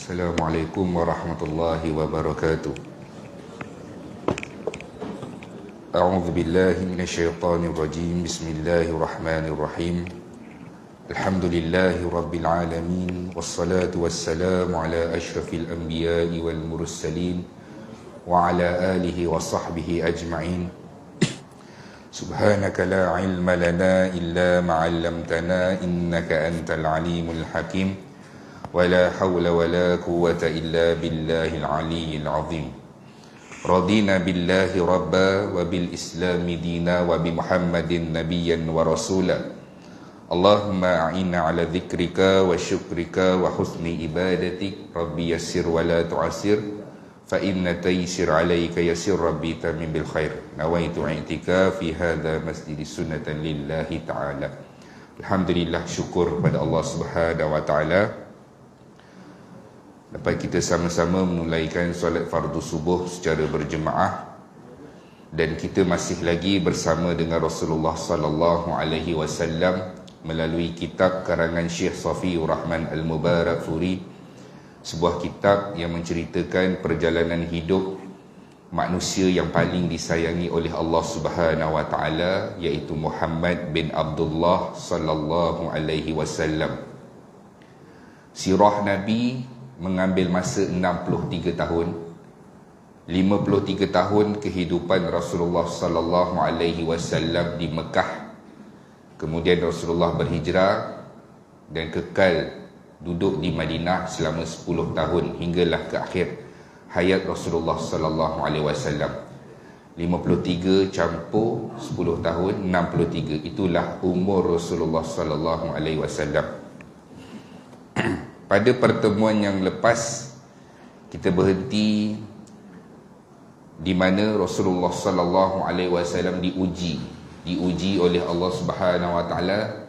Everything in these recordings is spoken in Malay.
Assalamualaikum warahmatullahi wabarakatuh. A'udzu billahi minasyaitonir rajim. Bismillahirrahmanirrahim. Alhamdulillahi rabbil alamin, wassalatu wassalamu ala asyrafil anbiya'i wal mursalin wa ala alihi wa sahbihi ajma'in. Subhanaka la ilma lana illa ma 'allamtana innaka antal alimul hakim. ولا حول ولا قوة إلا بالله العلي العظيم. رضينا بالله ربا وبالإسلام دينا وبمحمد نبيا ورسولا. اللهم أعنا على ذكرك وشكرك وحسن عبادتك. ربي يسر ولا تعسر فإن تيسر عليك يسر ربي تمم بالخير. نويت اعتكاف في هذا مسجد سنة لله تعالى. Alhamdulillah, syukur pada Allah Subhanahu wa taala dapat kita sama-sama menunaikan solat fardu subuh secara berjemaah, dan kita masih lagi bersama dengan Rasulullah sallallahu alaihi wasallam melalui kitab karangan Syekh Safiur Rahman Al-Mubarakfuri, sebuah kitab yang menceritakan perjalanan hidup manusia yang paling disayangi oleh Allah Subhanahu wa taala, iaitu Muhammad bin Abdullah sallallahu alaihi wasallam. Sirah Nabi mengambil masa 63 tahun. 53 tahun kehidupan Rasulullah sallallahu alaihi wasallam di Mekah. Kemudian Rasulullah berhijrah dan kekal duduk di Madinah selama 10 tahun hinggalah ke akhir hayat Rasulullah sallallahu alaihi wasallam. 53 campur 10 tahun, 63. Itulah umur Rasulullah sallallahu alaihi wasallam. Pada pertemuan yang lepas, kita berhenti di mana Rasulullah sallallahu alaihi wasallam diuji oleh Allah Subhanahu wa taala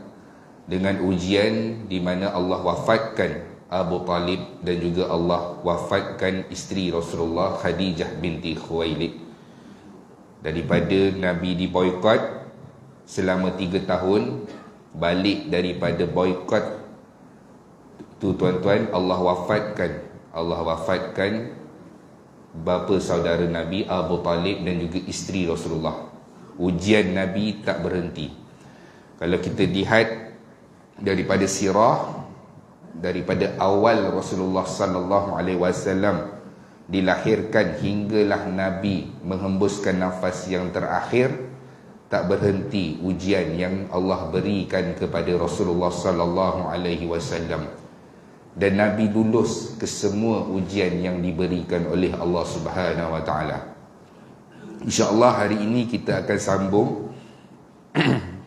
dengan ujian di mana Allah wafatkan Abu Talib dan juga Allah wafatkan isteri Rasulullah, Khadijah binti Khuwailid. Daripada Nabi diboikot selama 3 tahun, balik daripada boikot tu tuan-tuan, Allah wafatkan bapa saudara Nabi Abu Talib dan juga isteri Rasulullah. Ujian Nabi tak berhenti. Kalau kita lihat daripada sirah, daripada awal Rasulullah sallallahu alaihi wasallam dilahirkan hinggalah Nabi menghembuskan nafas yang terakhir, tak berhenti ujian yang Allah berikan kepada Rasulullah sallallahu alaihi wasallam. Dan Nabi lulus ke semua ujian yang diberikan oleh Allah Subhanahu wa taala. InsyaAllah hari ini kita akan sambung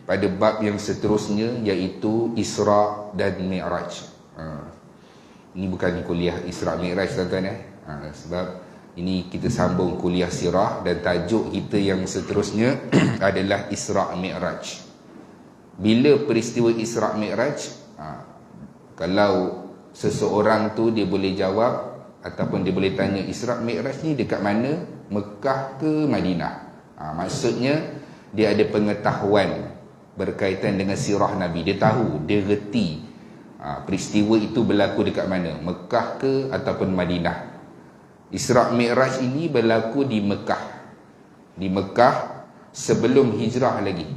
pada bab yang seterusnya, iaitu Isra dan Mi'raj. Ini bukan kuliah Isra Mi'raj tuan-tuan, sebab ini kita sambung kuliah sirah, dan tajuk kita yang seterusnya adalah Isra Mi'raj. Bila peristiwa Isra Mi'raj? Kalau seseorang tu dia boleh jawab ataupun dia boleh tanya, Isra Mi'raj ni dekat mana? Mekah ke Madinah? Maksudnya dia ada pengetahuan berkaitan dengan sirah Nabi. Dia tahu, dia reti peristiwa itu berlaku dekat mana? Mekah ke ataupun Madinah? Isra Mi'raj ini berlaku di Mekah. Di Mekah sebelum hijrah lagi.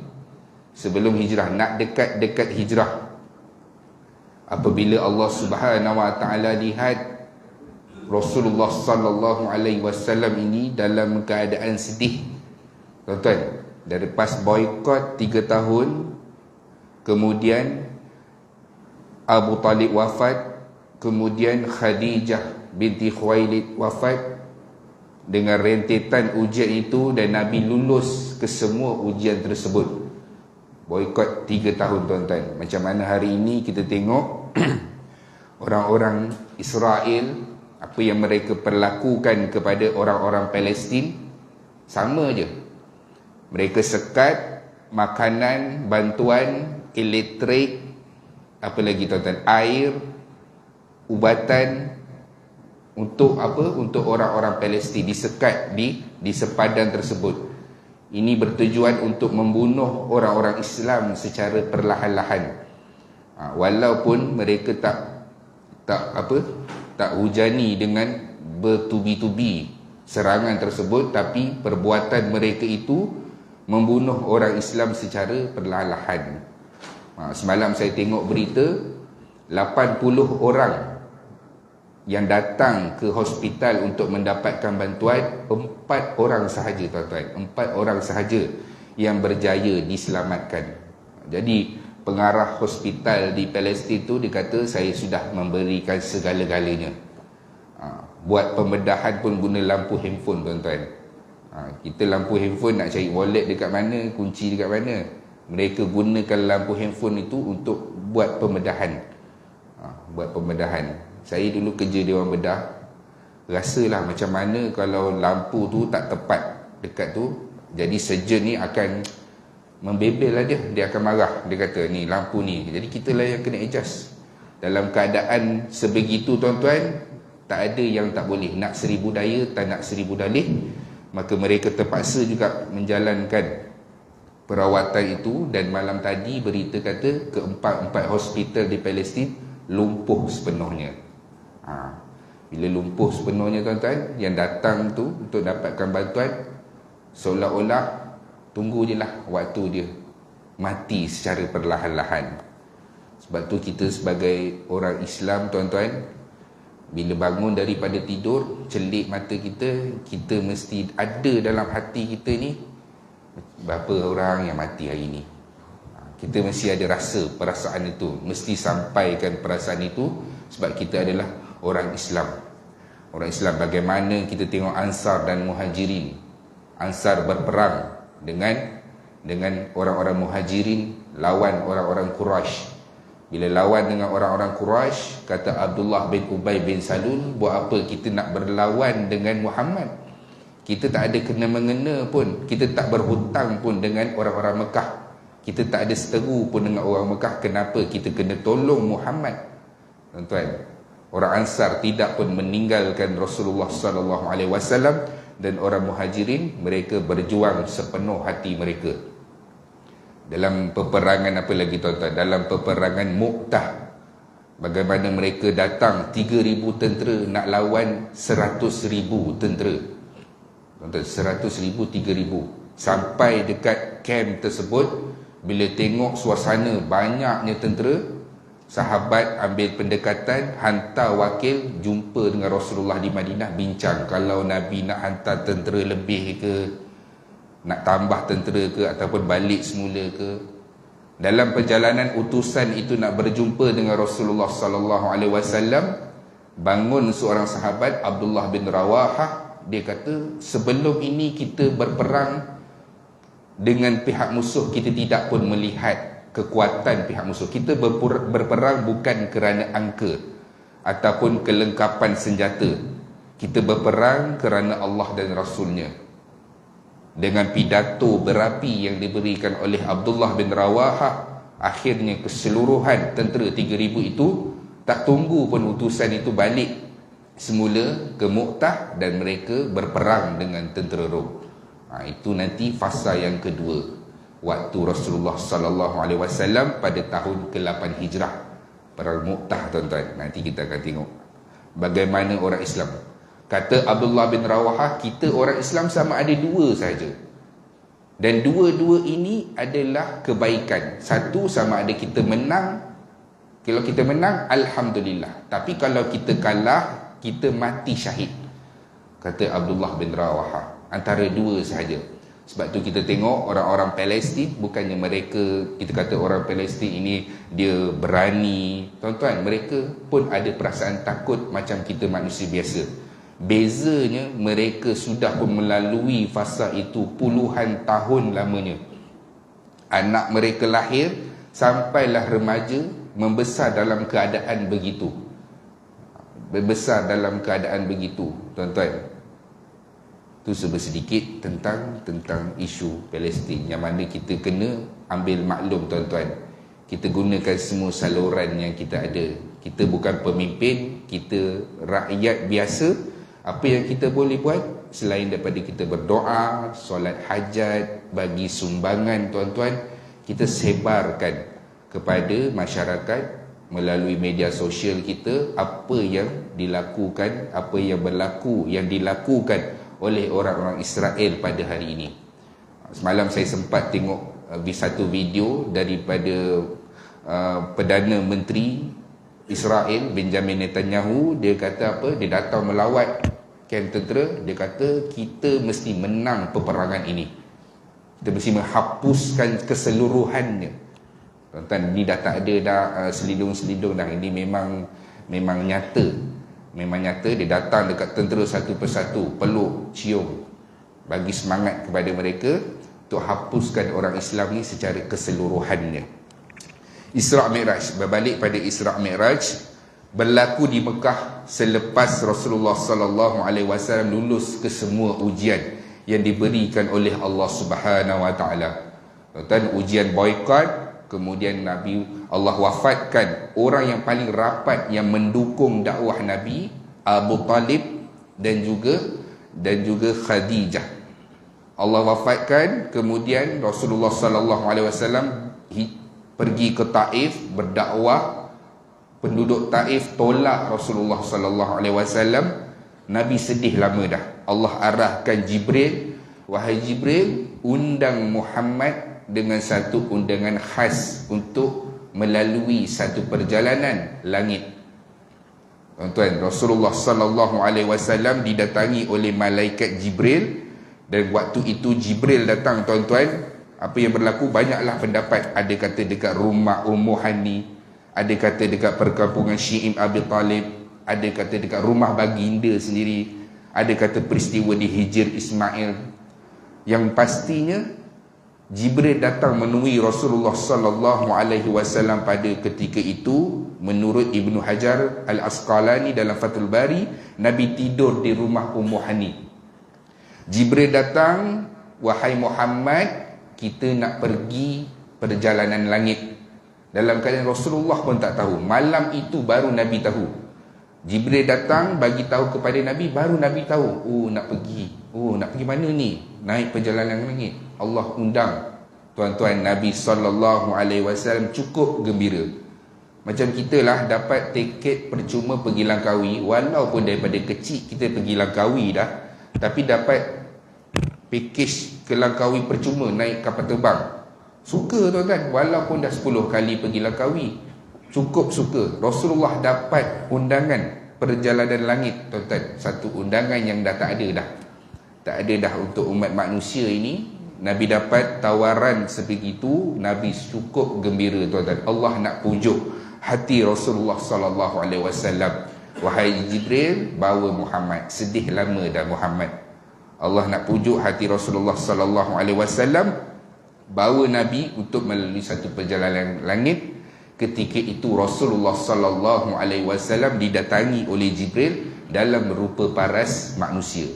Sebelum hijrah, nak dekat-dekat hijrah. Apabila Allah Subhanahu wa taala lihat Rasulullah sallallahu alaihi wasallam ini dalam keadaan sedih. Tuan-tuan, dari pas boikot 3 tahun, kemudian Abu Talib wafat, kemudian Khadijah binti Khuwailid wafat, dengan rentetan ujian itu, dan Nabi lulus ke semua ujian tersebut. Boikot 3 tahun tuan-tuan. Macam mana hari ini kita tengok orang-orang Israel, apa yang mereka perlakukan kepada orang-orang Palestin, sama je. Mereka sekat makanan, bantuan, elektrik, apa lagi tuan-tuan, air, ubatan untuk apa? Untuk orang-orang Palestin disekat di sepadan tersebut. Ini bertujuan untuk membunuh orang-orang Islam secara perlahan-lahan. Walaupun mereka tak hujani dengan bertubi-tubi serangan tersebut, tapi perbuatan mereka itu membunuh orang Islam secara perlahan-lahan. Semalam saya tengok berita 80 orang yang datang ke hospital untuk mendapatkan bantuan, 4 orang sahaja tuan-tuan, 4 orang sahaja yang berjaya diselamatkan. Jadi pengarah hospital di Palestin tu dia kata, saya sudah memberikan segala-galanya. Buat pembedahan pun guna lampu handphone tuan-tuan. Kita lampu handphone nak cari wallet dekat mana, kunci dekat mana, mereka gunakan lampu handphone itu untuk buat pembedahan. Buat pembedahan. Saya dulu kerja Dewan Bedah, rasalah macam mana kalau lampu tu tak tepat dekat tu. Jadi surgeon ni akan membebel lah dia akan marah. Dia kata ni lampu ni, jadi kita lah yang kena adjust. Dalam keadaan sebegitu tuan-tuan, tak ada yang tak boleh. Nak 1000 daya, tak nak 1000 dalih, maka mereka terpaksa juga menjalankan perawatan itu. Dan malam tadi berita kata keempat hospital di Palestin lumpuh sepenuhnya. Bila lumpuh sepenuhnya tuan-tuan, yang datang tu untuk dapatkan bantuan seolah-olah tunggu je lah waktu dia mati secara perlahan-lahan. Sebab tu kita sebagai orang Islam tuan-tuan, bila bangun daripada tidur, celik mata kita mesti ada dalam hati kita ni berapa orang yang mati hari ni. Kita mesti ada rasa perasaan itu, mesti sampaikan perasaan itu, sebab kita adalah orang Islam. Orang Islam, bagaimana kita tengok Ansar dan Muhajirin. Ansar berperang dengan orang-orang Muhajirin lawan orang-orang Quraisy. Bila lawan dengan orang-orang Quraisy, kata Abdullah bin Ubay bin Salul, buat apa kita nak berlawan dengan Muhammad? Kita tak ada kena-mengena pun, kita tak berhutang pun dengan orang-orang Mekah, kita tak ada seteru pun dengan orang Mekah, kenapa kita kena tolong Muhammad? Tuan-tuan, orang Ansar tidak pun meninggalkan Rasulullah sallallahu alaihi wasallam, dan orang Muhajirin mereka berjuang sepenuh hati mereka. Dalam peperangan apa lagi tuan-tuan? Dalam peperangan Mu'tah, bagaimana mereka datang 3,000 tentera nak lawan 100,000 tentera. Tuan-tuan, 100,000, 3,000. Sampai dekat camp tersebut, bila tengok suasana banyaknya tentera, sahabat ambil pendekatan, hantar wakil jumpa dengan Rasulullah di Madinah, bincang kalau Nabi nak hantar tentera lebih ke, nak tambah tentera ke, ataupun balik semula ke. Dalam perjalanan utusan itu nak berjumpa dengan Rasulullah sallallahu alaihi wasallam, bangun seorang sahabat, Abdullah bin Rawahah. Dia kata, sebelum ini kita berperang dengan pihak musuh, kita tidak pun melihat kekuatan pihak musuh. Kita berperang bukan kerana angka ataupun kelengkapan senjata. Kita berperang kerana Allah dan Rasulnya. Dengan pidato berapi yang diberikan oleh Abdullah bin Rawahah, akhirnya keseluruhan tentera 3,000 itu tak tunggu pun utusan itu balik semula ke Mu'tah, dan mereka berperang dengan tentera Rom. Itu nanti fasa yang kedua, waktu Rasulullah sallallahu alaihi wasallam pada tahun ke-8 Hijrah, perang Mu'tah tuan-tuan. Nanti kita akan tengok bagaimana orang Islam. Kata Abdullah bin Rawahah, kita orang Islam sama ada dua saja, dan dua-dua ini adalah kebaikan. Satu, sama ada kita menang. Kalau kita menang, alhamdulillah. Tapi kalau kita kalah, kita mati syahid. Kata Abdullah bin Rawahah, antara dua sahaja. Sebab tu kita tengok orang-orang Palestin, bukannya mereka, kita kata orang Palestin ini dia berani. Tuan-tuan, mereka pun ada perasaan takut macam kita manusia biasa. Bezanya, mereka sudah pun melalui fasa itu puluhan tahun lamanya. Anak mereka lahir, sampailah remaja, membesar dalam keadaan begitu. Membesar dalam keadaan begitu, tuan-tuan. Itu sedikit tentang isu Palestin, yang mana kita kena ambil maklum tuan-tuan. Kita gunakan semua saluran yang kita ada. Kita bukan pemimpin, kita rakyat biasa. Apa yang kita boleh buat selain daripada kita berdoa, solat hajat, bagi sumbangan tuan-tuan, kita sebarkan kepada masyarakat melalui media sosial kita apa yang dilakukan, apa yang berlaku, yang dilakukan oleh orang-orang Israel pada hari ini. Semalam saya sempat tengok satu video daripada Perdana Menteri Israel Benjamin Netanyahu. Dia kata apa? Dia datang melawat kamp tentera. Dia kata kita mesti menang peperangan ini. Kita mesti menghapuskan keseluruhannya. Tuan-tuan, ni dah tak ada dah selidung-selidung dah. Ini memang nyata. Memang nyata. Dia datang dekat tentera satu persatu, peluk, cium, bagi semangat kepada mereka untuk hapuskan orang Islam ni secara keseluruhannya. Isra' Mi'raj, berbalik pada Isra' Mi'raj, berlaku di Mekah selepas Rasulullah sallallahu alaihi wasallam lulus ke semua ujian yang diberikan oleh Allah Subhanahu wa taala. Dan ujian boikot, kemudian Nabi Allah wafatkan orang yang paling rapat yang mendukung dakwah Nabi, Abu Talib dan juga Khadijah. Allah wafatkan, kemudian Rasulullah sallallahu alaihi wasallam pergi ke Taif berdakwah. Penduduk Taif tolak Rasulullah sallallahu alaihi wasallam. Nabi sedih lama dah. Allah arahkan Jibril, wahai Jibril, undang Muhammad dengan satu undangan khas untuk melalui satu perjalanan langit. Tuan-tuan, Rasulullah sallallahu alaihi wasallam didatangi oleh malaikat Jibril, dan waktu itu Jibril datang, tuan-tuan, apa yang berlaku banyaklah pendapat. Ada kata dekat rumah Ummu Hani, ada kata dekat perkampungan Syi'im Abi Talib, ada kata dekat rumah baginda sendiri, ada kata peristiwa di Hijr Ismail. Yang pastinya Jibril datang menemui Rasulullah sallallahu alaihi wasallam pada ketika itu. Menurut Ibnu Hajar Al-Asqalani dalam Fathul Bari, Nabi tidur di rumah Ummu Hani. Jibril datang, wahai Muhammad, kita nak pergi perjalanan langit. Dalam keadaan Rasulullah pun tak tahu. Malam itu baru Nabi tahu. Jibril datang bagi tahu kepada Nabi, baru Nabi tahu. Oh, nak pergi. Oh, nak pergi mana ni? Naik perjalanan langit. Allah undang. Tuan-tuan, Nabi SAW cukup gembira. Macam kita lah dapat tiket percuma pergi Langkawi. Walaupun daripada kecil kita pergi Langkawi dah, tapi dapat pakej ke Langkawi percuma, naik kapal terbang. Suka, tuan-tuan. Walaupun dah 10 kali pergi Langkawi, cukup suka. Rasulullah dapat undangan perjalanan langit, tuan-tuan. Satu undangan yang dah tak ada dah. Tak ada dah untuk umat manusia ini. Nabi dapat tawaran sebegitu. Nabi cukup gembira, tuan-tuan. Allah nak pujuk hati Rasulullah sallallahu alaihi wasallam. Wahai Jibril, bawa Muhammad. Sedih lama dah Muhammad. Allah nak pujuk hati Rasulullah sallallahu alaihi wasallam, bawa Nabi untuk melalui satu perjalanan langit. Ketika itu Rasulullah sallallahu alaihi wasallam didatangi oleh Jibril dalam rupa paras manusia.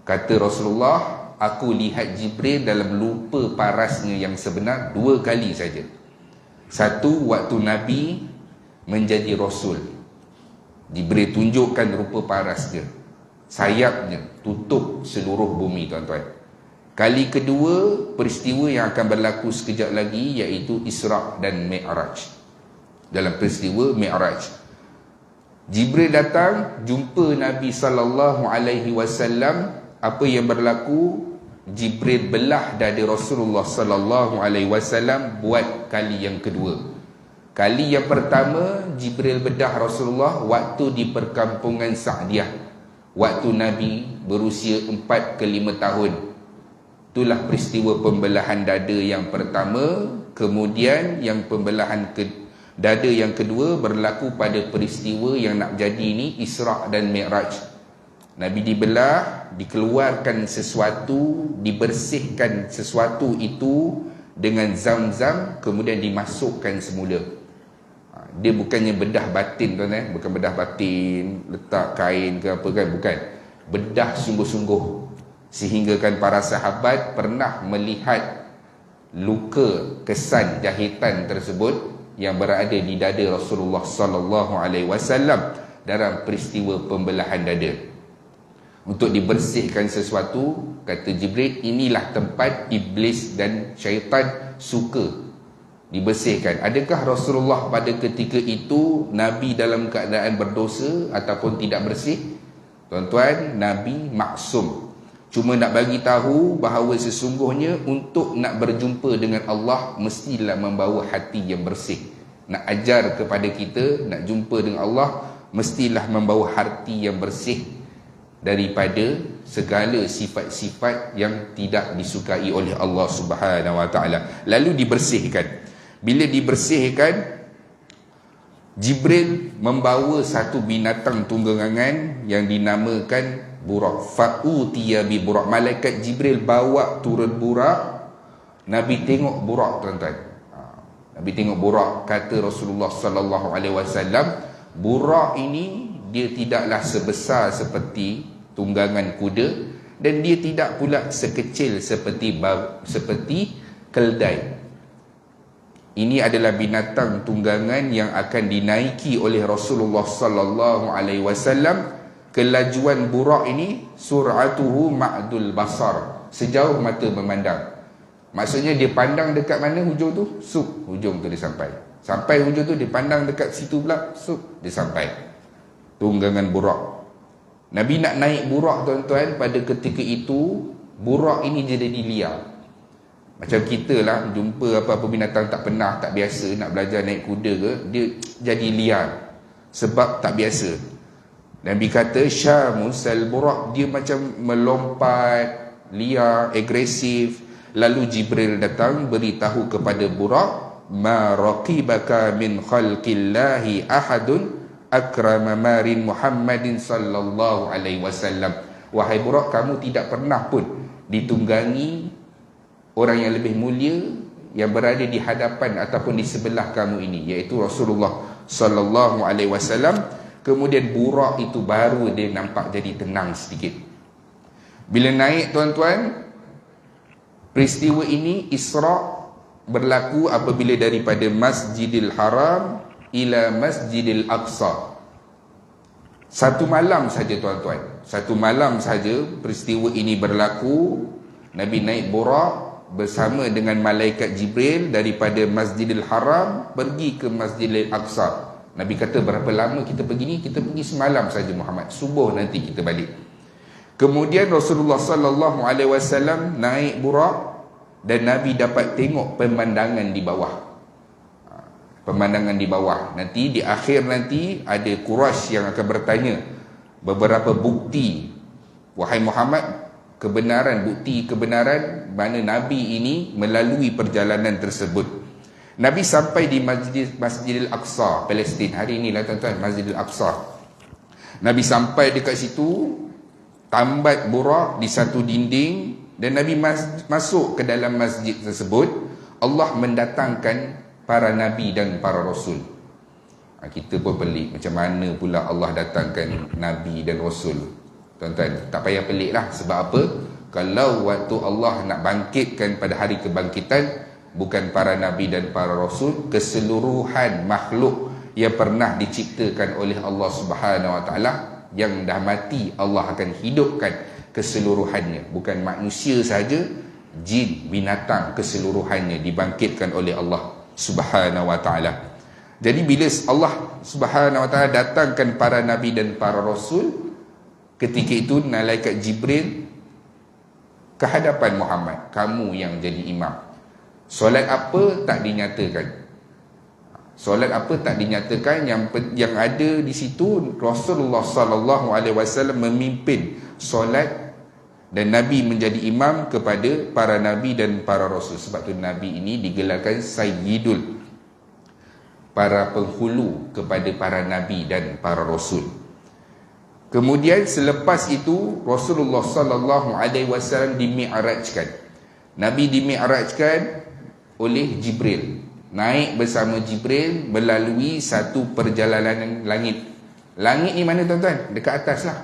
Kata Rasulullah, aku lihat Jibril dalam rupa parasnya yang sebenar 2 kali saja. Satu, waktu Nabi menjadi Rasul. Jibril tunjukkan rupa paras dia, sayapnya tutup seluruh bumi, tuan-tuan. Kali kedua, peristiwa yang akan berlaku sekejap lagi, iaitu Isra' dan Mi'raj. Dalam peristiwa Mi'raj, Jibril datang jumpa Nabi sallallahu alaihi wasallam. Apa yang berlaku? Jibril belah dada Rasulullah sallallahu alaihi wasallam buat kali yang kedua. Kali yang pertama, Jibril bedah Rasulullah waktu di perkampungan Sa'diyah, waktu Nabi berusia 4 ke 5 tahun. Itulah peristiwa pembelahan dada yang pertama. Kemudian yang pembelahan dada yang kedua berlaku pada peristiwa yang nak jadi ni, Isra' dan Mi'raj. Nabi dibelah, dikeluarkan sesuatu, dibersihkan sesuatu itu dengan zam-zam, kemudian dimasukkan semula. Dia bukannya bedah batin, tuan-tuan, bukan bedah batin, letak kain ke apa kan, bukan. Bedah sungguh-sungguh. Sehingga kan para sahabat pernah melihat luka kesan jahitan tersebut yang berada di dada Rasulullah sallallahu alaihi wasallam dalam peristiwa pembelahan dada. Untuk dibersihkan sesuatu, kata Jibril, inilah tempat iblis dan syaitan suka dibersihkan. Adakah Rasulullah pada ketika itu Nabi dalam keadaan berdosa ataupun tidak bersih? Tuan-tuan, Nabi maksum. Cuma nak bagi tahu bahawa sesungguhnya untuk nak berjumpa dengan Allah mestilah membawa hati yang bersih. Nak ajar kepada kita nak jumpa dengan Allah mestilah membawa hati yang bersih daripada segala sifat-sifat yang tidak disukai oleh Allah Subhanahu wa taala. Lalu dibersihkan. Bila dibersihkan, Jibril membawa satu binatang tunggangan yang dinamakan burak. Fa'utiya bi burak. Malaikat Jibril bawa turun burak. Nabi tengok burak, tuan-tuan. Nabi tengok burak. Kata Rasulullah sallallahu alaihi wasallam, burak ini dia tidaklah sebesar seperti tunggangan kuda dan dia tidak pula sekecil seperti keldai. Ini adalah binatang tunggangan yang akan dinaiki oleh Rasulullah sallallahu alaihi wasallam. Kelajuan burak ini sur'atuhu ma'dul basar, sejauh mata memandang. Maksudnya dia pandang dekat mana hujung tu, hujung tu dia sampai. Sampai hujung tu dia pandang dekat situ pula, dia sampai. Tunggangan burak. Nabi nak naik burak, tuan-tuan, pada ketika itu burak ini jadi liar. Macam kita lah jumpa apa-apa binatang tak pernah, tak biasa, nak belajar naik kuda ke, dia jadi liar sebab tak biasa. Nabi kata syamusal burak, dia macam melompat, liar, agresif. Lalu Jibril datang beritahu kepada burak, ma raqibaka min khalqillahi ahadun akrama marin Muhammadin sallallahu alaihi wasallam. Wahai burak, kamu tidak pernah pun ditunggangi orang yang lebih mulia yang berada di hadapan ataupun di sebelah kamu ini, iaitu Rasulullah sallallahu alaihi wasallam. Kemudian burak itu baru dia nampak jadi tenang sedikit. Bila naik, tuan-tuan, peristiwa ini Isra berlaku apabila daripada Masjidil Haram ila Masjidil Aqsa. Satu malam saja, tuan-tuan. Satu malam saja peristiwa ini berlaku. Nabi naik burak bersama dengan malaikat Jibril daripada Masjidil Haram pergi ke Masjidil Aqsa. Nabi kata, berapa lama kita pergi ni? Kita pergi semalam saja Muhammad, subuh nanti kita balik. Kemudian Rasulullah sallallahu alaihi wasallam naik burak dan Nabi dapat tengok pemandangan di bawah. Pemandangan di bawah. Nanti di akhir nanti ada Quraisy yang akan bertanya beberapa bukti, wahai Muhammad, bukti kebenaran mana Nabi ini melalui perjalanan tersebut. Nabi sampai di Masjidil Aqsa, Palestin. Hari inilah, tuan-tuan, Masjidil Aqsa. Nabi sampai dekat situ, tambat burak di satu dinding, dan Nabi masuk ke dalam masjid tersebut. Allah mendatangkan para Nabi dan para Rasul. Kita pun pelik, macam mana pula Allah datangkan Nabi dan Rasul? Tuan-tuan, tak payah pelik lah. Sebab apa? Kalau waktu Allah nak bangkitkan pada hari kebangkitan, bukan para Nabi dan para Rasul, keseluruhan makhluk yang pernah diciptakan oleh Allah Subhanahu wa taala yang dah mati, Allah akan hidupkan keseluruhannya. Bukan manusia saja, jin, binatang, keseluruhannya dibangkitkan oleh Allah Subhanahu wa taala. Jadi bila Allah Subhanahu wa taala datangkan para Nabi dan para Rasul, ketika itu malaikat Jibril ke hadapan Muhammad, kamu yang jadi imam. Solat apa tak dinyatakan. Solat apa tak dinyatakan. Yang ada di situ Rasulullah sallallahu alaihi wasallam memimpin solat dan Nabi menjadi imam kepada para Nabi dan para Rasul. Sebab tu Nabi ini digelarkan Sayyidul, para penghulu kepada para Nabi dan para Rasul. Kemudian selepas itu Rasulullah sallallahu alaihi wasallam dimi'rajkan. Nabi dimi'rajkan oleh Jibril. Naik bersama Jibril melalui satu perjalanan langit. Langit ni mana, tuan-tuan? Dekat atas lah.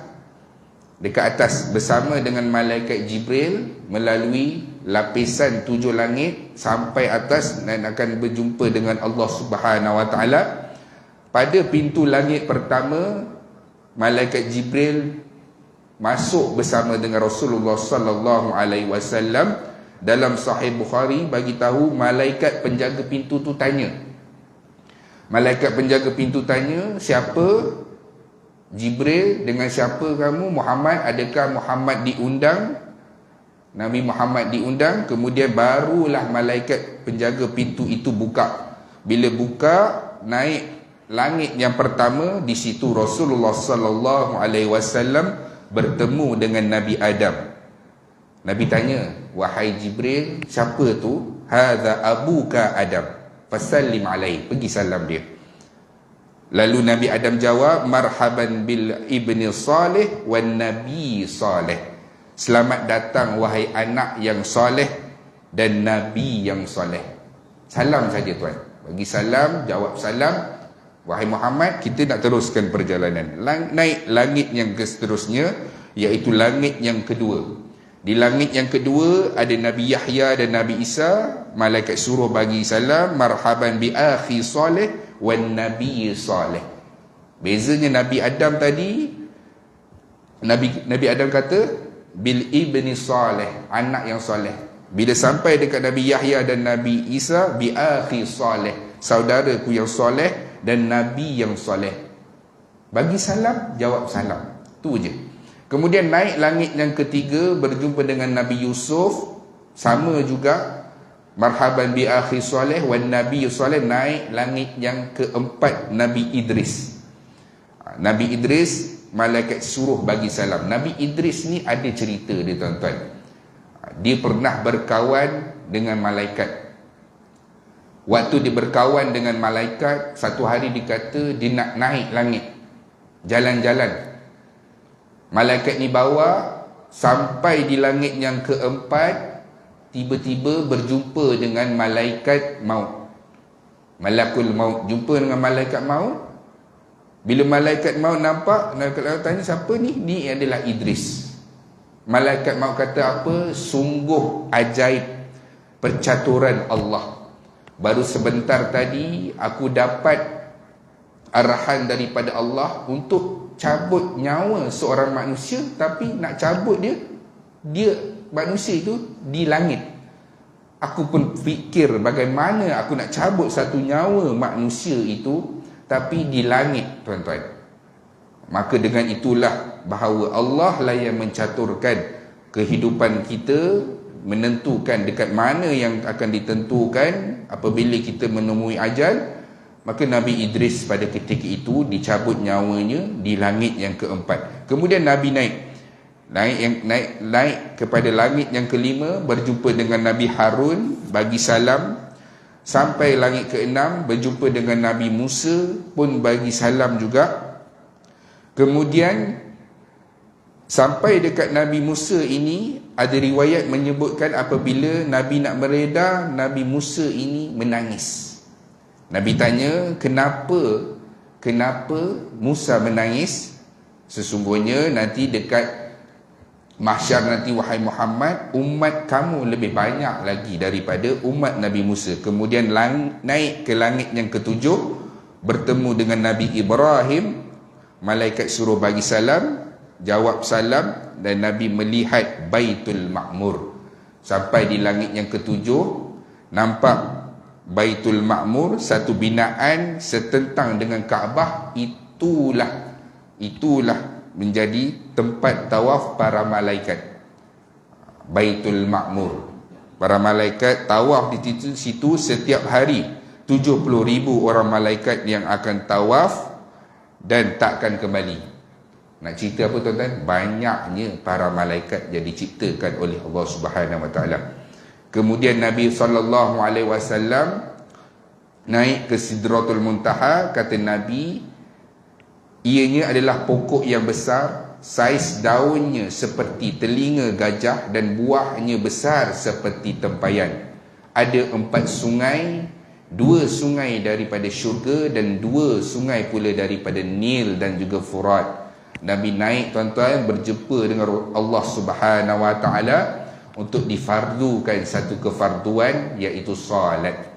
Dekat atas bersama dengan malaikat Jibril melalui lapisan 7 langit sampai atas dan akan berjumpa dengan Allah Subhanahu Wa Taala. Pada pintu langit pertama, malaikat Jibril masuk bersama dengan Rasulullah sallallahu alaihi wasallam. Dalam Sahih Bukhari bagi tahu malaikat penjaga pintu tu tanya. Malaikat penjaga pintu tanya, siapa? Jibril, dengan siapa kamu? Muhammad, adakah Muhammad diundang? Nabi Muhammad diundang. Kemudian barulah malaikat penjaga pintu itu buka. Bila buka, naik langit yang pertama, di situ Rasulullah sallallahu alaihi wasallam bertemu dengan Nabi Adam. Nabi tanya, wahai Jibril, siapa tu? Hadza abuka Adam, fasallim alaihi, pergi salam dia. Lalu Nabi Adam jawab, marhaban bil ibni salih wan nabi salih. Selamat datang wahai anak yang soleh dan nabi yang soleh. Salam saja tuan, bagi salam, jawab salam. Wahai Muhammad, kita nak teruskan perjalanan. Naik langit yang seterusnya, iaitu langit yang kedua. Di langit yang kedua ada Nabi Yahya dan Nabi Isa. Malaikat suruh bagi salam, marhaban bi akhi salih wan nabi salih. Bezanya Nabi Adam tadi, Nabi Adam kata bil ibni salih, anak yang soleh. Bila sampai dekat Nabi Yahya dan Nabi Isa, bi akhi salih, saudaraku yang soleh dan nabi yang soleh. Bagi salam, jawab salam. Tu je. Kemudian naik langit yang ketiga, berjumpa dengan Nabi Yusuf. Sama juga, marhaban bi akhi salih wan nabi salih. Naik langit yang keempat, Nabi Idris. Nabi Idris, malaikat suruh bagi salam. Nabi Idris ni ada cerita dia tuan-tuan. Dia pernah berkawan dengan malaikat. Waktu dia berkawan dengan malaikat, satu hari dikata dia nak naik langit, jalan-jalan. Malaikat ni bawa sampai di langit yang keempat, tiba-tiba berjumpa dengan malaikat maut. Malakul maut jumpa dengan malaikat maut. Bila malaikat maut nampak, malaikat maut tanya, siapa ni? Ni adalah Idris. Malaikat maut kata apa? Sungguh ajaib percaturan Allah. Baru sebentar tadi aku dapat arahan daripada Allah untuk cabut nyawa seorang manusia, tapi nak cabut dia manusia itu di langit. Aku pun fikir bagaimana aku nak cabut satu nyawa manusia itu tapi di langit, tuan-tuan. Maka dengan itulah bahawa Allah lah yang mencaturkan kehidupan kita, menentukan dekat mana yang akan ditentukan apabila kita menemui ajal. Maka Nabi Idris pada ketika itu dicabut nyawanya di langit yang keempat. Kemudian Nabi naik kepada langit yang kelima, berjumpa dengan Nabi Harun, bagi salam. Sampai langit keenam, berjumpa dengan Nabi Musa, pun bagi salam juga. Kemudian sampai dekat Nabi Musa ini, ada riwayat menyebutkan apabila Nabi nak mereda, Nabi Musa ini menangis. Nabi tanya, kenapa Musa menangis? Sesungguhnya nanti dekat mahsyar nanti, wahai Muhammad, umat kamu lebih banyak lagi daripada umat Nabi Musa. Kemudian naik ke langit yang ketujuh, bertemu dengan Nabi Ibrahim. Malaikat suruh bagi salam, jawab salam, dan Nabi melihat Baitul Ma'mur. Sampai di langit yang ketujuh, nampak Baitul Ma'mur, satu binaan setentang dengan Kaabah. Itulah menjadi tempat tawaf para malaikat. Baitul Ma'mur, para malaikat tawaf di situ setiap hari. 70,000 orang malaikat yang akan tawaf dan takkan kembali. Nak cerita apa tuan-tuan? Banyaknya para malaikat yang diciptakan oleh Allah Subhanahu Wa Taala. Kemudian Nabi SAW naik ke Sidratul Muntaha. Kata Nabi, ianya adalah pokok yang besar, saiz daunnya seperti telinga gajah dan buahnya besar seperti tempayan. Ada 4 sungai, 2 sungai daripada syurga dan 2 sungai pula daripada Nil dan juga Furat. Nabi naik tuan-tuan, berjumpa dengan Allah Subhanahu Wa Taala. untuk difardukan satu kefarduan, iaitu solat.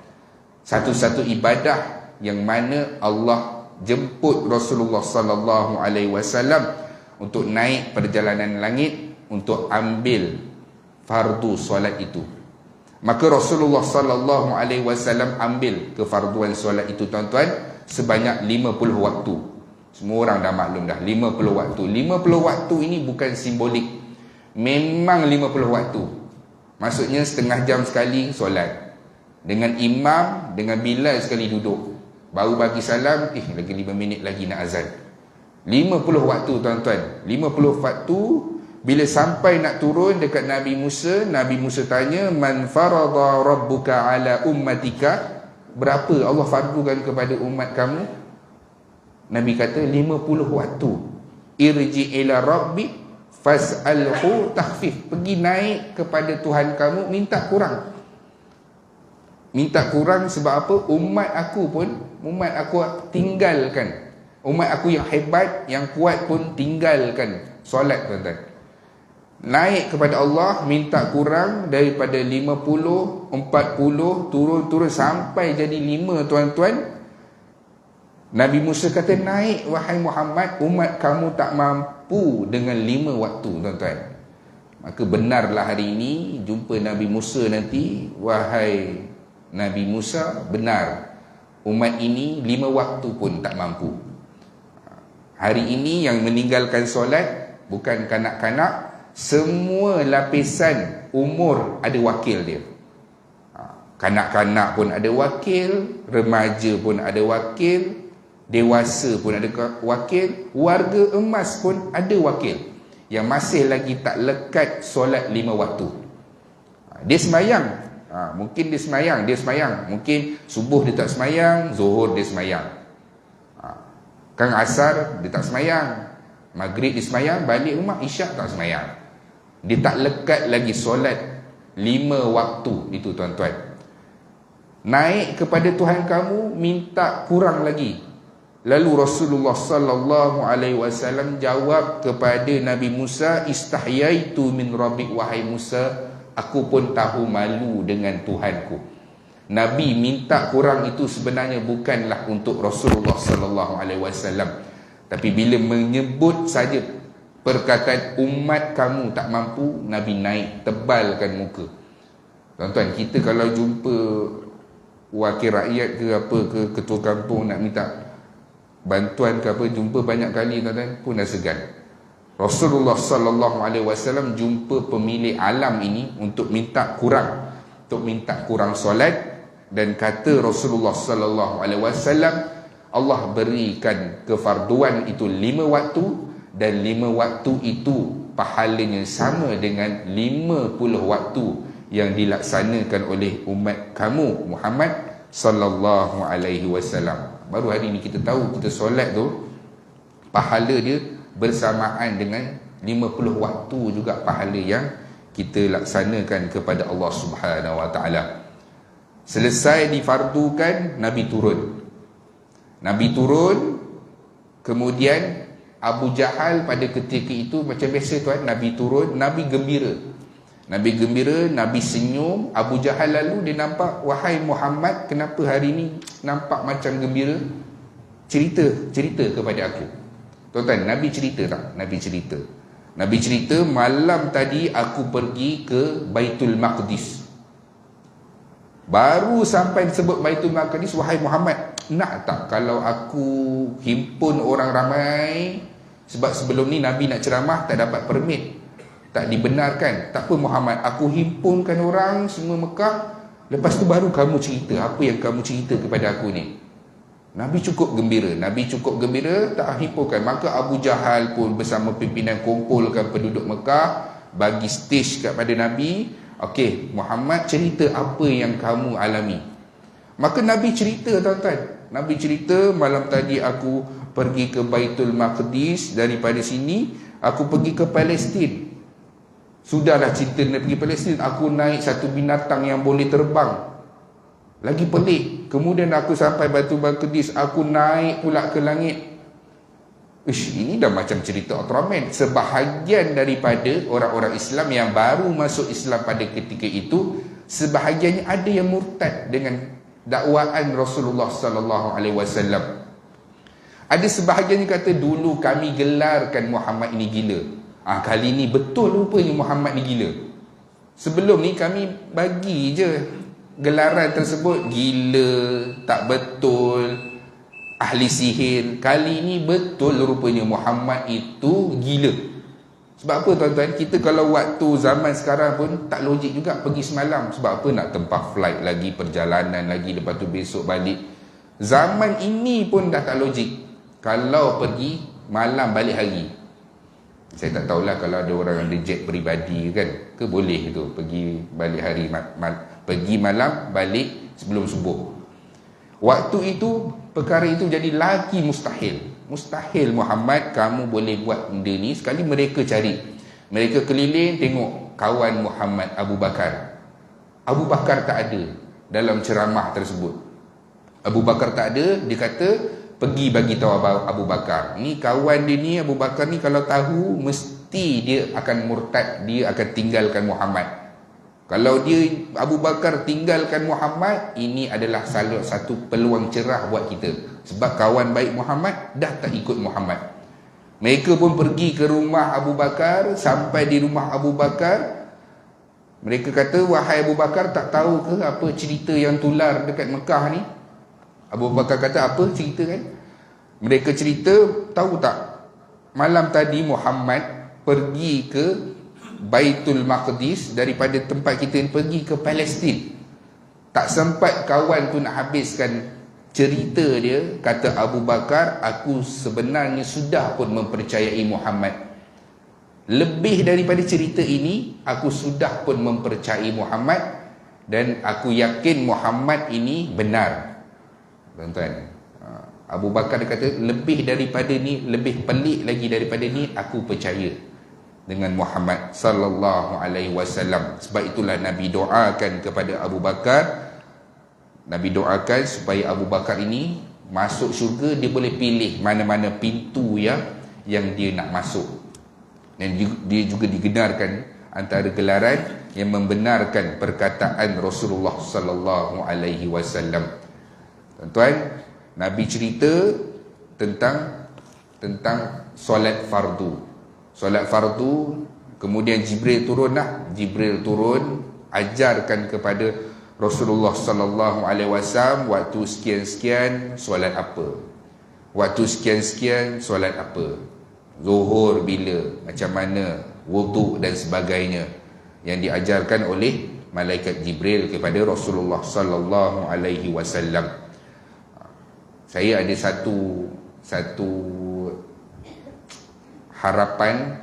Satu-satu ibadah yang mana Allah jemput Rasulullah sallallahu alaihi wasallam untuk naik perjalanan langit untuk ambil fardu solat itu. Maka Rasulullah sallallahu alaihi wasallam ambil kefarduan solat itu, tuan-tuan, sebanyak 50 waktu. Semua orang dah maklum dah, 50 waktu. 50 waktu ini bukan simbolik. Memang 50 waktu. Maksudnya setengah jam sekali solat. Dengan imam, dengan Bilal sekali duduk. Baru bagi salam, lagi 5 minit lagi nak azan. 50 waktu, tuan-tuan. 50 waktu. Bila sampai nak turun dekat Nabi Musa tanya, man farada rabbuka ala ummatika, berapa Allah fardukan kepada umat kamu? Nabi kata 50 waktu. Irji ila rabbi fas'alhu takhfif, pergi naik kepada Tuhan kamu, minta kurang. Minta kurang sebab apa? Umat aku tinggalkan. Umat aku yang hebat, yang kuat pun tinggalkan solat, tuan-tuan. Naik kepada Allah, minta kurang daripada 50, 40, turun sampai jadi 5, tuan-tuan. Nabi Musa kata, naik wahai Muhammad, umat kamu tak mampu dengan 5 waktu, tuan-tuan. Maka benarlah hari ini jumpa Nabi Musa nanti, wahai Nabi Musa, benar, umat ini 5 waktu pun tak mampu. Hari ini yang meninggalkan solat bukan kanak-kanak, semua lapisan umur ada wakil dia. Kanak-kanak pun ada wakil, remaja pun ada wakil, dewasa pun ada wakil, warga emas pun ada wakil, yang masih lagi tak lekat solat 5 waktu. Dia semayang, mungkin dia semayang, mungkin subuh dia tak semayang, zuhur dia semayang, kan asar dia tak semayang, maghrib dia semayang, balik rumah isyak tak semayang. Dia tak lekat lagi solat 5 waktu itu, tuan-tuan. Naik kepada Tuhan kamu, minta kurang lagi. Lalu Rasulullah sallallahu alaihi wasallam jawab kepada Nabi Musa, istahyaitu min rabbik, wahai Musa, aku pun tahu malu dengan Tuhanku. Nabi minta kurang itu sebenarnya bukanlah untuk Rasulullah sallallahu alaihi wasallam, tapi bila menyebut saja perkataan umat kamu tak mampu, Nabi naik tebalkan muka. Tuan-tuan, kita kalau jumpa wakil rakyat ke apa ke, ketua kampung nak minta bantuan ke apa, jumpa banyak kali, tuan-tuan, pun dah segan. Rasulullah sallallahu alaihi wasallam jumpa pemilik alam ini untuk minta kurang solat, dan kata Rasulullah sallallahu alaihi wasallam, Allah berikan kefarduan itu 5 waktu, dan 5 waktu itu pahalanya sama dengan 50 waktu yang dilaksanakan oleh umat kamu Muhammad sallallahu alaihi wasallam. Baru hari ni kita tahu, kita solat tu pahala dia bersamaan dengan 50 waktu juga pahala yang kita laksanakan kepada Allah Subhanahu wa taala. Selesai difardukan, Nabi turun, kemudian Abu Jahal pada ketika itu macam biasa, tuan, Nabi turun, Nabi gembira, Nabi senyum. Abu Jahal lalu dia nampak, wahai Muhammad, kenapa hari ni nampak macam gembira? Cerita kepada aku. Tuan-tuan, Nabi cerita tak? Nabi cerita, malam tadi aku pergi ke Baitul Maqdis. Baru sampai sebut Baitul Maqdis, wahai Muhammad, nak tak kalau aku himpun orang ramai? Sebab sebelum ni Nabi nak ceramah tak dapat permit, tak dibenarkan. Tak apa Muhammad, aku himpunkan orang semua Mekah, lepas tu baru kamu cerita apa yang kamu cerita kepada aku ni. Nabi cukup gembira, tak himpunkan. Maka Abu Jahal pun bersama pimpinan kumpulkan penduduk Mekah, bagi stage kepada Nabi. Okey, Muhammad, cerita apa yang kamu alami. Maka Nabi cerita, tuan-tuan. Nabi cerita, malam tadi aku pergi ke Baitul Maqdis, daripada sini aku pergi ke Palestin. Sudahlah cerita nak pergi Palestin, aku naik satu binatang yang boleh terbang. Lagi pelik, kemudian aku sampai Baitul Maqdis, aku naik pula ke langit. Ini dah macam cerita Ultraman. Sebahagian daripada orang-orang Islam yang baru masuk Islam pada ketika itu, sebahagiannya ada yang murtad dengan dakwaan Rasulullah sallallahu alaihi wasallam. Ada sebahagiannya kata dulu kami gelarkan Muhammad ini gila. Kali ni betul rupanya Muhammad ni gila. Sebelum ni kami bagi je gelaran tersebut gila, tak betul, ahli sihir. Kali ni betul rupanya Muhammad itu gila. Sebab apa tuan-tuan? Kita kalau waktu zaman sekarang pun tak logik juga pergi semalam. Sebab apa nak tempah flight lagi, perjalanan lagi, lepas tu besok balik. Zaman ini pun dah tak logik. Kalau pergi malam balik hari. Saya tak tahulah kalau ada orang yang ada jet peribadi kan, ke boleh tu pergi balik hari, pergi malam balik sebelum subuh. Waktu itu perkara itu jadi lagi mustahil. Mustahil Muhammad kamu boleh buat benda ni. Sekali mereka cari, mereka keliling tengok kawan Muhammad Abu Bakar. Abu Bakar tak ada dalam ceramah tersebut. Abu Bakar tak ada. Dia kata pergi bagi tahu Abu Bakar, ni kawan dia ni, Abu Bakar ni kalau tahu mesti dia akan murtad, dia akan tinggalkan Muhammad. Kalau dia Abu Bakar tinggalkan Muhammad, ini adalah salah satu peluang cerah buat kita. Sebab kawan baik Muhammad dah tak ikut Muhammad. Mereka pun pergi ke rumah Abu Bakar. Sampai di rumah Abu Bakar, mereka kata, wahai Abu Bakar, tak tahu ke apa cerita yang tular dekat Mekah ni? Abu Bakar kata, apa cerita kan? Mereka cerita, tahu tak, malam tadi Muhammad pergi ke Baitul Maqdis, daripada tempat kita ni pergi ke Palestin. Tak sempat kawan tu nak habiskan cerita dia. Kata Abu Bakar, aku sebenarnya sudah pun mempercayai Muhammad. Lebih daripada cerita ini, aku sudah pun mempercayai Muhammad, dan aku yakin Muhammad ini benar. Tuan-tuan, Abu Bakar dia kata, lebih daripada ni, lebih pelik lagi daripada ni, aku percaya dengan Muhammad sallallahu alaihi wasallam. Sebab itulah Nabi doakan kepada Abu Bakar. Nabi doakan supaya Abu Bakar ini masuk syurga, dia boleh pilih mana-mana pintu yang dia nak masuk. Dan dia juga digenarkan antara gelaran yang membenarkan perkataan Rasulullah sallallahu alaihi wasallam. Tuan-tuan, Nabi cerita tentang solat fardu. Solat fardu, kemudian Jibril turun lah. Jibril turun, ajarkan kepada Rasulullah sallallahu alaihi wasallam, waktu sekian-sekian solat apa, waktu sekian-sekian solat apa, zuhur bila, macam mana, wuduk dan sebagainya, yang diajarkan oleh malaikat Jibril kepada Rasulullah sallallahu alaihi wasallam. Saya ada satu harapan,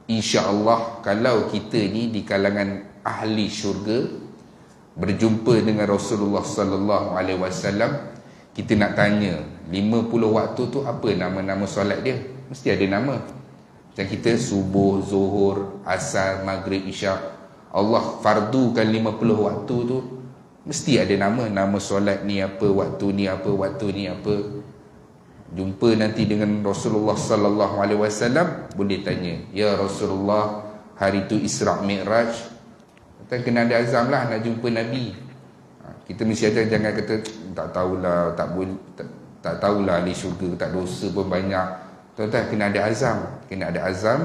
insya-Allah kalau kita ni di kalangan ahli syurga berjumpa dengan Rasulullah sallallahu alaihi wasallam, kita nak tanya 50 waktu tu apa nama-nama solat dia? Mesti ada nama. Macam kita subuh, zuhur, asar, maghrib, isyak, Allah fardukan 50 waktu tu, mesti ada nama solat ni apa, waktu ni apa, waktu ni apa. Jumpa nanti dengan Rasulullah sallallahu alaihi wasallam, boleh tanya, ya Rasulullah, hari tu Isra' Mi'raj, kita kena ada azam lah nak jumpa Nabi. Kita mesti ada, jangan kata tak tahulah, tak tahulah ahli syurga, tak dosa pun banyak. Tuan-tuan, kena ada azam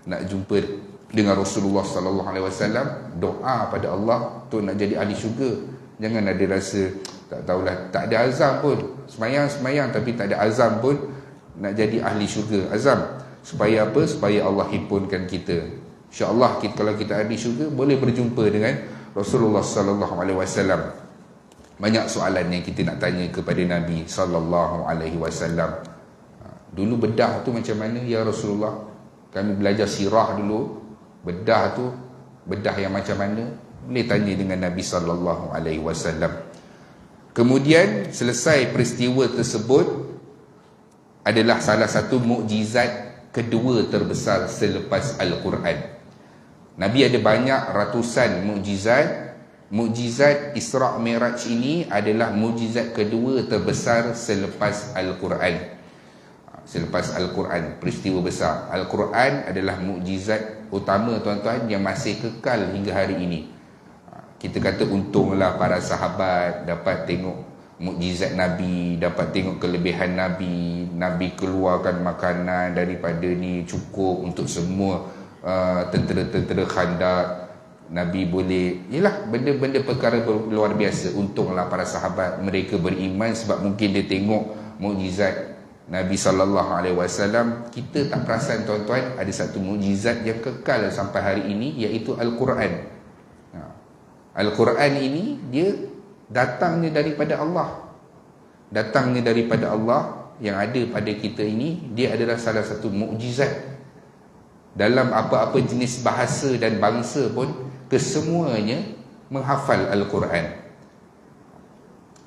nak jumpa dengan Rasulullah sallallahu alaihi wasallam. Doa pada Allah tu nak jadi ahli syurga. Jangan ada rasa tak tahulah, tak ada azam pun, semayang tapi tak ada azam pun nak jadi ahli syurga. Azam supaya apa? Supaya Allah himpunkan kita. InsyaAllah kalau kita ahli syurga, boleh berjumpa dengan Rasulullah sallallahu alaihi wasallam. Banyak soalan yang kita nak tanya kepada Nabi sallallahu alaihi wasallam. Dulu bedah tu macam mana ya Rasulullah? Kami belajar sirah dulu. Bedah tu, bedah yang macam mana? Boleh tanya dengan Nabi sallallahu alaihi wasallam. Kemudian selesai peristiwa tersebut, adalah salah satu mukjizat kedua terbesar selepas Al-Quran. Nabi ada banyak ratusan mukjizat. Mukjizat Isra' Mi'raj ini adalah mukjizat kedua terbesar selepas Al-Quran. selepas Al-Quran, peristiwa besar. Al-Quran adalah mukjizat utama tuan-tuan yang masih kekal hingga hari ini. Kita kata untunglah para sahabat dapat tengok mukjizat Nabi, dapat tengok kelebihan Nabi. Nabi keluarkan makanan daripada ni cukup untuk semua tentera-tentera Khandaq. Nabi boleh, ialah benda-benda perkara luar biasa. Untunglah para sahabat, mereka beriman sebab mungkin dia tengok mukjizat Nabi SAW. Kita tak perasan tuan-tuan, ada satu mukjizat yang kekal sampai hari ini, iaitu Al-Quran. Al-Quran ini dia datangnya daripada Allah. Datangnya daripada Allah yang ada pada kita ini, dia adalah salah satu mukjizat. Dalam apa-apa jenis bahasa dan bangsa pun, kesemuanya menghafal Al-Quran.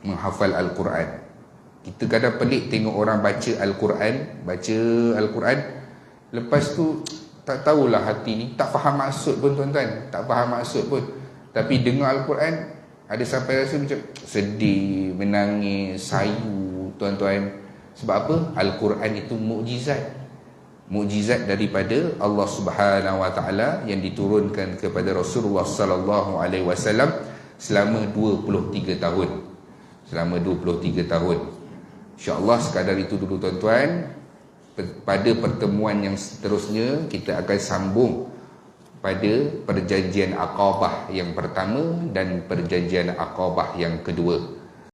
Menghafal Al-Quran. Kita kadang pelik tengok orang baca Al-Quran, lepas tu tak tahulah hati ni, tak faham maksud pun tuan-tuan, tak faham maksud pun. Tapi dengar Al-Quran, ada sampai rasa macam sedih, menangis, sayu tuan-tuan. Sebab apa? Al-Quran itu mukjizat. Mukjizat daripada Allah Subhanahu Wa Taala yang diturunkan kepada Rasulullah Sallallahu Alaihi Wasallam selama 23 tahun. Selama 23 tahun. InsyaAllah sekadar itu dulu tuan-tuan. Pada pertemuan yang seterusnya kita akan sambung pada perjanjian Aqabah yang pertama dan perjanjian Aqabah yang kedua.